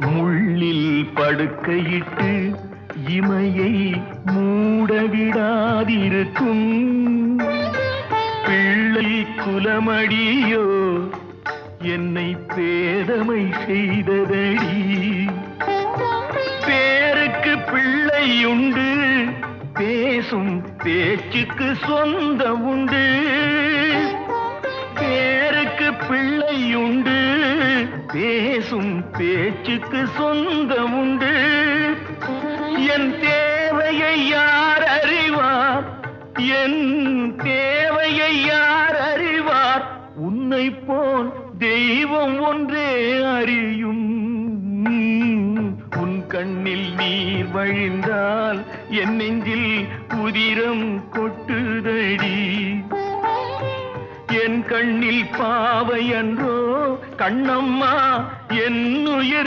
முள்ளில் படுக்கையிட்டு இமையை மூடவிடாதிருக்கும் பிள்ளை குலமடியோ என்னை பேதமை செய்ததடி. பேருக்கு பிள்ளை உண்டு, பேசும் பேச்சுக்கு சொந்தம் உண்டு. பேருக்கு பிள்ளை உண்டு, பேசும் பேச்சுக்கு சொந்தம் உண்டு. என் தேவையை யார் அறிவார், என் தேவையை யார் அறிவார்? உன்னை போல் தெய்வம் ஒன்றே அறியும். உன் கண்ணில் நீர் வழிந்தால் என் நெஞ்சில் உதிரம் கொட்டுதடி. என் கண்ணில் பாவை அன்றோ கண்ணம்மா, என் உயிர்